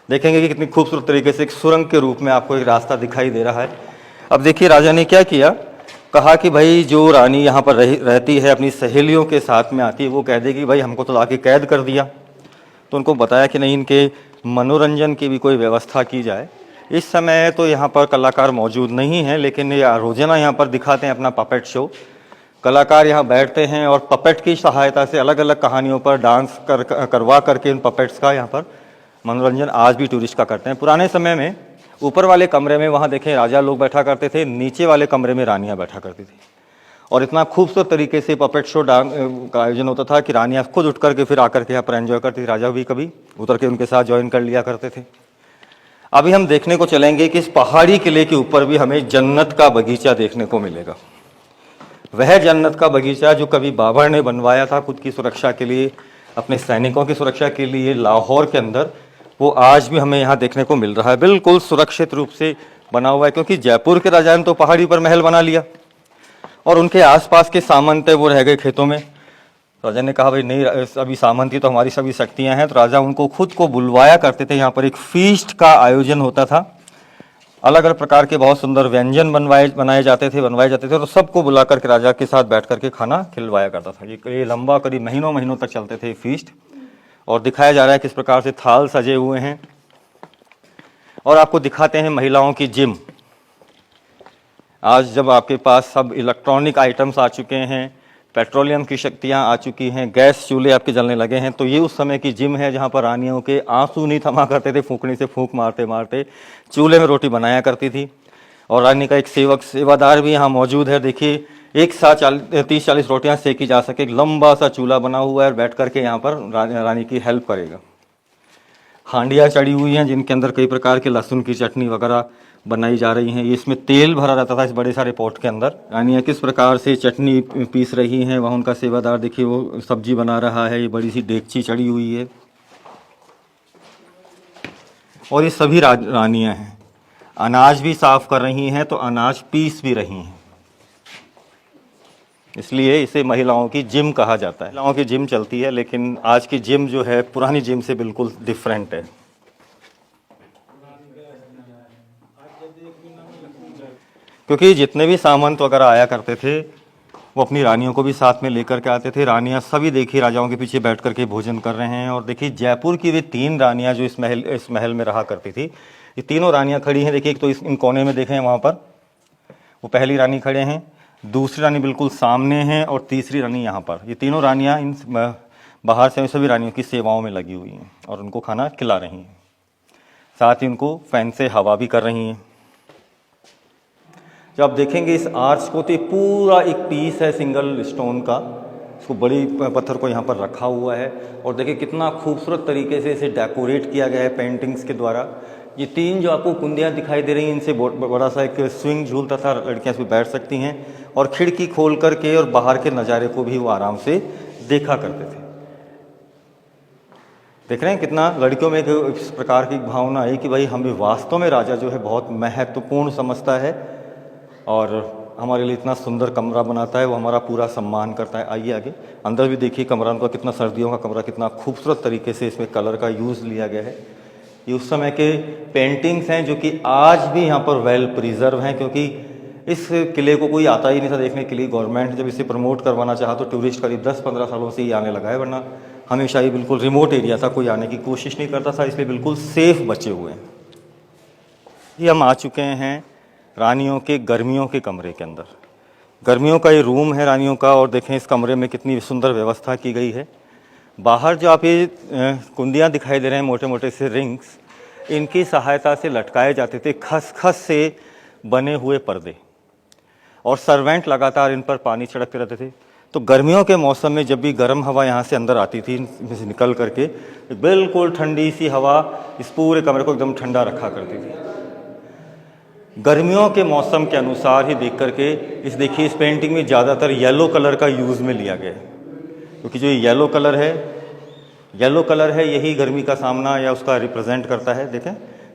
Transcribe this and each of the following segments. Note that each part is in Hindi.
देखेंगे कि कितनी खूबसूरत तरीके से एक सुरंग के रूप में आपको एक रास्ता दिखाई दे रहा है। अब देखिए राजा ने क्या किया, कहा कि भाई जो रानी यहाँ पर रहती है अपनी सहेलियों के साथ में आती है, वो कह देगी भाई हमको तो लाके कैद कर दिया। तो उनको बताया कि नहीं, इनके मनोरंजन की भी कोई व्यवस्था की जाए। इस समय तो यहाँ पर कलाकार मौजूद नहीं हैं, लेकिन ये रोजाना यहाँ पर दिखाते हैं अपना पपेट शो। कलाकार यहाँ बैठते हैं और पपेट की सहायता से अलग अलग कहानियों पर डांस करवा करके इन पपेट्स का यहाँ पर मनोरंजन आज भी टूरिस्ट का करते हैं। पुराने समय में ऊपर वाले कमरे में वहाँ देखें राजा लोग बैठा करते थे, नीचे वाले कमरे में रानियाँ बैठा करती थी, और इतना खूबसूरत तरीके से पपेट शो का आयोजन होता था कि रानियाँ खुद उठ करके फिर आकर के यहाँ पर एंजॉय करती थी, राजा भी कभी उतर के उनके साथ ज्वाइन कर लिया करते थे। अभी हम देखने को चलेंगे कि इस पहाड़ी किले के ऊपर भी हमें जन्नत का बगीचा देखने को मिलेगा। वह जन्नत का बगीचा जो कभी बाबर ने बनवाया था खुद की सुरक्षा के लिए, अपने सैनिकों की सुरक्षा के लिए लाहौर के अंदर, वो आज भी हमें यहाँ देखने को मिल रहा है। बिल्कुल सुरक्षित रूप से बना हुआ है, क्योंकि जयपुर के राजा ने तो पहाड़ी पर महल बना लिया और उनके आसपास के सामंत है वो रह गए खेतों में। राजा ने कहा भाई नहीं, अभी सामंती तो हमारी सभी शक्तियां हैं। तो राजा उनको खुद को बुलवाया करते थे। यहाँ पर एक फीस्ट का आयोजन होता था, अलग अलग प्रकार के बहुत सुंदर व्यंजन बनाए जाते थे और सबको बुला करके राजा के साथ बैठ करके खाना खिलवाया करता था। ये लंबा करीब महीनों महीनों तक चलते थे फीस्ट, और दिखाया जा रहा है किस प्रकार से थाल सजे हुए हैं। और आपको दिखाते हैं महिलाओं की जिम। आज जब आपके पास सब इलेक्ट्रॉनिक आइटम्स आ चुके हैं, पेट्रोलियम की शक्तियां आ चुकी हैं, गैस चूल्हे आपके जलने लगे हैं, तो ये उस समय की जिम है जहां पर रानियों के आंसू नहीं थमा करते थे, फूंकनी से फूंक मारते मारते चूल्हे में रोटी बनाया करती थी। और रानी का एक सेवादार भी यहाँ मौजूद है। देखिए एक साथ 30-40 रोटियां सेकी जा सके, लंबा सा चूल्हा बना हुआ है, बैठ करके यहाँ पर रानी की हेल्प करेगा। हांडियाँ चढ़ी हुई हैं जिनके अंदर कई प्रकार के लहसुन की चटनी वगैरह बनाई जा रही हैं। इसमें तेल भरा रहता था इस बड़े सारे पॉट के अंदर। रानियाँ किस प्रकार से चटनी पीस रही हैं, वहाँ उनका सेवादार देखिए वो सब्जी बना रहा है। ये बड़ी सी डेगची चढ़ी हुई है और ये सभी रानियाँ हैं, अनाज भी साफ कर रही हैं तो अनाज पीस भी रही हैं, इसलिए इसे महिलाओं की जिम कहा जाता है। महिलाओं की जिम चलती है, लेकिन आज की जिम जो है पुरानी जिम से बिल्कुल डिफरेंट है। क्योंकि जितने भी सामंत वगैरह आया करते थे वो अपनी रानियों को भी साथ में लेकर के आते थे। रानियां सभी देखिए राजाओं के पीछे बैठ करके भोजन कर रहे हैं। और देखिए जयपुर की वे 3 रानियां जो इस महल में रहा करती थी, ये तीनों रानियां खड़ी हैं। देखिए एक तो इन कोने में देखें, वहाँ पर वो पहली रानी खड़े हैं, दूसरी रानी बिल्कुल सामने हैं और तीसरी रानी यहाँ पर। ये तीनों रानियाँ इन बाहर से सभी रानियों की सेवाओं में लगी हुई हैं और उनको खाना खिला रही हैं, साथ ही उनको फैन से हवा भी कर रही हैं। जब आप देखेंगे इस आर्च को, तो पूरा एक पीस है सिंगल स्टोन का, इसको बड़ी पत्थर को यहाँ पर रखा हुआ है। और देखिए कितना खूबसूरत तरीके से इसे डेकोरेट किया गया है पेंटिंग्स के द्वारा। ये 3 जो आपको कुंदियाँ दिखाई दे रही हैं, इनसे बड़ा सा एक स्विंग झूलता था, लड़कियाँ इसमें बैठ सकती हैं और खिड़की खोल करके और बाहर के नज़ारे को भी वो आराम से देखा करते थे। देख रहे हैं कितना लड़कियों में इस प्रकार की भावना आई कि भाई हमें वास्तव में राजा जो है बहुत महत्वपूर्ण समझता है और हमारे लिए इतना सुंदर कमरा बनाता है, वो हमारा पूरा सम्मान करता है। आइए आगे अंदर भी देखिए कमरा उनका कितना, सर्दियों का कमरा, कितना खूबसूरत तरीके से इसमें कलर का यूज़ लिया गया है। ये उस समय के पेंटिंग्स हैं जो कि आज भी यहाँ पर वेल प्रिजर्व हैं, क्योंकि इस किले को कोई आता ही नहीं था देखने के लिए। गवर्नमेंट जब इसे प्रमोट करवाना चाहा तो टूरिस्ट करीब 10-15 सालों से ही आने लगा है, वरना हमेशा ही बिल्कुल रिमोट एरिया था, कोई आने की कोशिश नहीं करता था, इसलिए बिल्कुल सेफ बचे हुए हैं। ये हम आ चुके हैं रानियों के गर्मियों के कमरे के अंदर। गर्मियों का ये रूम है रानियों का, और देखें इस कमरे में कितनी सुंदर व्यवस्था की गई है। बाहर जो आप ये कुंदियाँ दिखाई दे रहे हैं, मोटे मोटे से रिंग्स, इनकी सहायता से लटकाए जाते थे खसखस से बने हुए पर्दे, और सर्वेंट लगातार इन पर पानी छिड़कते रहते थे। तो गर्मियों के मौसम में जब भी गर्म हवा यहाँ से अंदर आती थी, इनमें से निकल करके बिल्कुल ठंडी सी हवा इस पूरे कमरे को एकदम ठंडा रखा करती थी। गर्मियों के मौसम के अनुसार ही देख करके इस देखिए इस पेंटिंग में ज़्यादातर येलो कलर का यूज़ में लिया गया है, क्योंकि जो येलो कलर है यही गर्मी का सामना या उसका रिप्रेजेंट करता है। देखें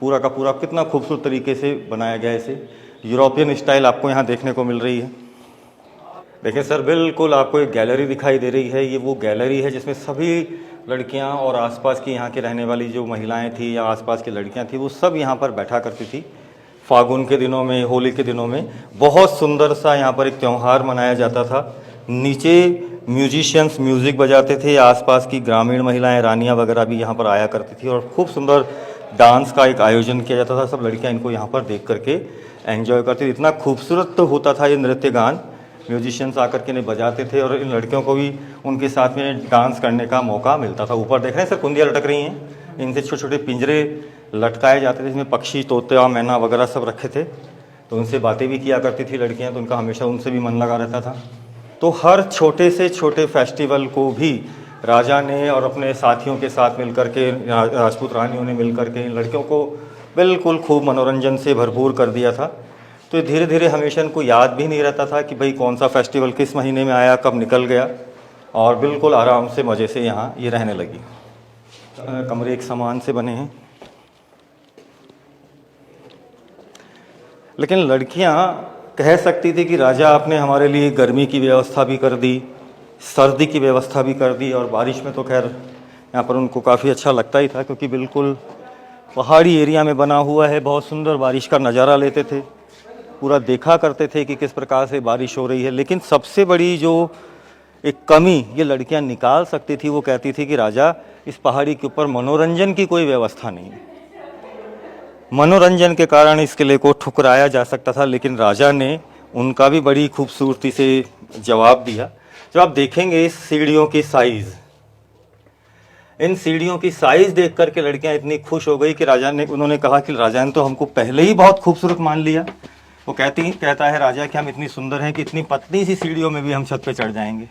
पूरा का पूरा कितना खूबसूरत तरीके से बनाया गया है। इसे यूरोपियन स्टाइल आपको यहाँ देखने को मिल रही है। देखें सर, बिल्कुल आपको एक गैलरी दिखाई दे रही है। ये वो गैलरी है जिसमें सभी लड़कियां और आसपास की यहाँ के रहने वाली जो महिलाएं थी या आसपास की लड़कियां थी वो सब यहाँ पर बैठा करती थी। फागुन के दिनों में, होली के दिनों में बहुत सुंदर सा यहाँ पर एक त्यौहार मनाया जाता था। नीचे म्यूजिशियंस म्यूज़िक बजाते थे, आसपास की ग्रामीण महिलाएं, रानियां वगैरह भी यहाँ पर आया करती थी और खूब सुंदर डांस का एक आयोजन किया जाता था। सब लड़कियां इनको यहाँ पर देख करके एंजॉय करती थी। इतना खूबसूरत होता था ये नृत्य गान, म्यूजिशियंस आकर के इन्हें बजाते थे और इन लड़कियों को भी उनके साथ में डांस करने का मौका मिलता था। ऊपर देख रहे हैं सर कुंदियाँ लटक रही हैं, इनसे छोटे छोटे पिंजरे लटकाए जाते थे जिसमें पक्षी, तोते और मैना वगैरह सब रखे थे। तो उनसे बातें भी किया करती थी लड़कियां, तो उनका हमेशा उनसे भी मन लगा रहता था। तो हर छोटे से छोटे फेस्टिवल को भी राजा ने और अपने साथियों के साथ मिलकर के, राजपूत रानियों ने मिलकर के इन लड़कियों को बिल्कुल खूब मनोरंजन से भरपूर कर दिया था। तो धीरे धीरे हमेशा इनको याद भी नहीं रहता था कि भाई कौन सा फेस्टिवल किस महीने में आया, कब निकल गया, और बिल्कुल आराम से मज़े से यहाँ ये रहने लगी। कमरे एक समान से बने हैं, लेकिन लड़कियां कह सकती थी कि राजा आपने हमारे लिए गर्मी की व्यवस्था भी कर दी, सर्दी की व्यवस्था भी कर दी, और बारिश में तो खैर यहाँ पर उनको काफ़ी अच्छा लगता ही था क्योंकि बिल्कुल पहाड़ी एरिया में बना हुआ है। बहुत सुंदर बारिश का नज़ारा लेते थे, पूरा देखा करते थे कि किस प्रकार से बारिश हो रही है। लेकिन सबसे बड़ी जो एक कमी ये लड़कियां निकाल सकती थी, वो कहती थी कि राजा इस पहाड़ी के ऊपर मनोरंजन की कोई व्यवस्था नहीं है। मनोरंजन के कारण इस किले को ठुकराया जा सकता था, लेकिन राजा ने उनका भी बड़ी खूबसूरती से जवाब दिया। जब आप देखेंगे इस सीढ़ियों की साइज़, इन सीढ़ियों की साइज़ देख करके लड़कियां इतनी खुश हो गई कि उन्होंने कहा कि राजा ने तो हमको पहले ही बहुत खूबसूरत मान लिया। वो कहता है राजा कि हम इतनी सुंदर हैं कि इतनी पतली सी सीढ़ियों में भी हम छत पे चढ़ जाएंगे।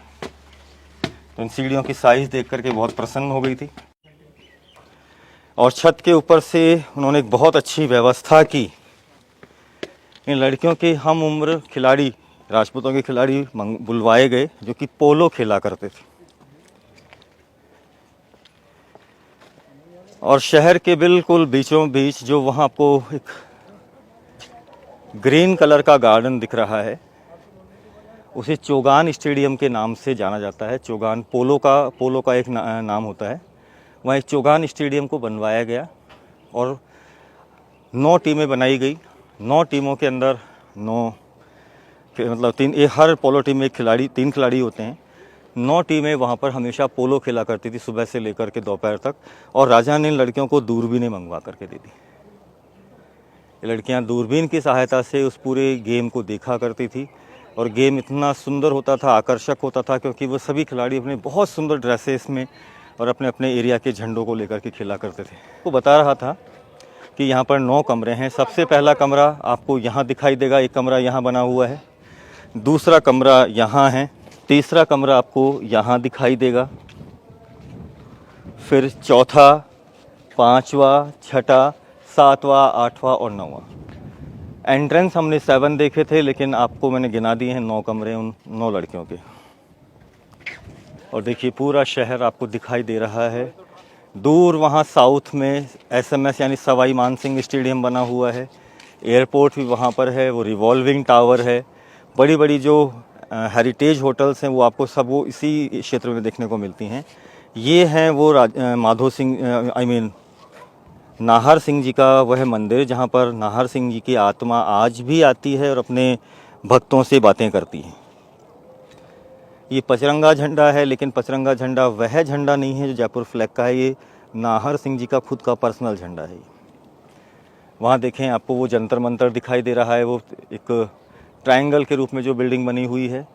तो इन सीढ़ियों की साइज़ देख करके बहुत प्रसन्न हो गई थी और छत के ऊपर से उन्होंने एक बहुत अच्छी व्यवस्था की। इन लड़कियों के हम उम्र खिलाड़ी, राजपूतों के खिलाड़ी बुलवाए गए जो कि पोलो खेला करते थे। और शहर के बिल्कुल बीचों बीच जो वहाँ आपको एक ग्रीन कलर का गार्डन दिख रहा है, उसे चौगान स्टेडियम के नाम से जाना जाता है। चौगान पोलो का एक नाम होता है। वहाँ एक चौगान स्टेडियम को बनवाया गया और 9 टीमें बनाई गई। 9 टीमों के अंदर 9 मतलब हर पोलो टीम में 3 खिलाड़ी होते हैं। 9 टीमें वहाँ पर हमेशा पोलो खेला करती थी सुबह से लेकर के दोपहर तक, और राजा ने इन लड़कियों को दूरबीनें मंगवा करके दे दी। ये लड़कियाँ दूरबीन की सहायता से उस पूरे गेम को देखा करती थी और गेम इतना सुंदर होता था, आकर्षक होता था, क्योंकि वो सभी खिलाड़ी अपने बहुत सुंदर ड्रेसेस में और अपने अपने एरिया के झंडों को लेकर के खेला करते थे। वो बता रहा था कि यहाँ पर 9 कमरे हैं। सबसे पहला कमरा आपको यहाँ दिखाई देगा, एक कमरा यहाँ बना हुआ है, दूसरा कमरा यहाँ है, तीसरा कमरा आपको यहाँ दिखाई देगा, फिर चौथा, पाँचवा, छठा, सातवां, आठवां और 9वां। एंट्रेंस हमने 7 देखे थे, लेकिन आपको मैंने गिना दिए हैं 9 कमरे उन 9 लड़कियों के। और देखिए पूरा शहर आपको दिखाई दे रहा है। दूर वहाँ साउथ में SMS यानी सवाई मानसिंह स्टेडियम बना हुआ है। एयरपोर्ट भी वहाँ पर है, वो रिवॉल्विंग टावर है। बड़ी बड़ी जो हेरिटेज होटल्स हैं वो आपको सब वो इसी क्षेत्र में देखने को मिलती हैं। ये हैं वो माधो सिंह नाहर सिंह जी का वह मंदिर जहाँ पर नाहर सिंह जी की आत्मा आज भी आती है और अपने भक्तों से बातें करती है। ये पचरंगा झंडा है, लेकिन पचरंगा झंडा वह झंडा नहीं है जो जयपुर फ्लैग का है, ये नाहर सिंह जी का खुद का पर्सनल झंडा है। वहाँ देखें आपको वो जंतर मंतर दिखाई दे रहा है, वो एक ट्रायंगल के रूप में जो बिल्डिंग बनी हुई है,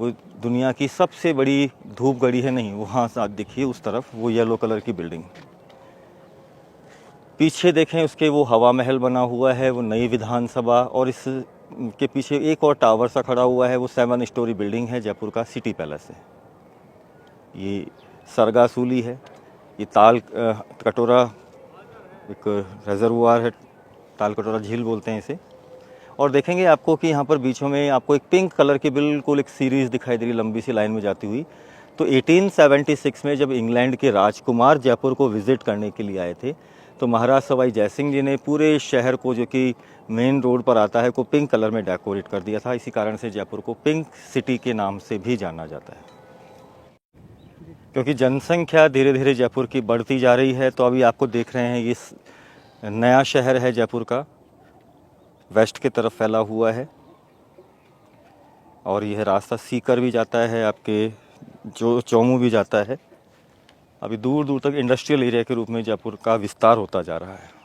वो दुनिया की सबसे बड़ी धूपगढ़ी है, नहीं वहाँ साथ देखिए उस तरफ वो येलो कलर की बिल्डिंग। पीछे देखें उसके वो हवा महल बना हुआ है, वो नई विधानसभा, और इस के पीछे एक और टावर सा खड़ा हुआ है, वो 7 स्टोरी बिल्डिंग है, जयपुर का सिटी पैलेस है। ये सरगासूली है, ये ताल कटोरा एक रिजर्वुआर है, ताल कटोरा झील बोलते हैं इसे। और देखेंगे आपको कि यहाँ पर बीचों में आपको एक पिंक कलर की बिल्कुल एक सीरीज़ दिखाई दे रही, लंबी सी लाइन में जाती हुई। तो 1876 में जब इंग्लैंड के राजकुमार जयपुर को विज़िट करने के लिए आए थे, तो महाराज सवाई जयसिंह जी ने पूरे शहर को, जो कि मेन रोड पर आता है, को पिंक कलर में डेकोरेट कर दिया था। इसी कारण से जयपुर को पिंक सिटी के नाम से भी जाना जाता है। क्योंकि जनसंख्या धीरे धीरे जयपुर की बढ़ती जा रही है। तो अभी आपको देख रहे हैं ये नया शहर है जयपुर का, वेस्ट की तरफ फैला हुआ है और यह रास्ता सीकर भी जाता है, आपके जो चौमू भी जाता है। अभी दूर दूर तक इंडस्ट्रियल एरिया के रूप में जयपुर का विस्तार होता जा रहा है।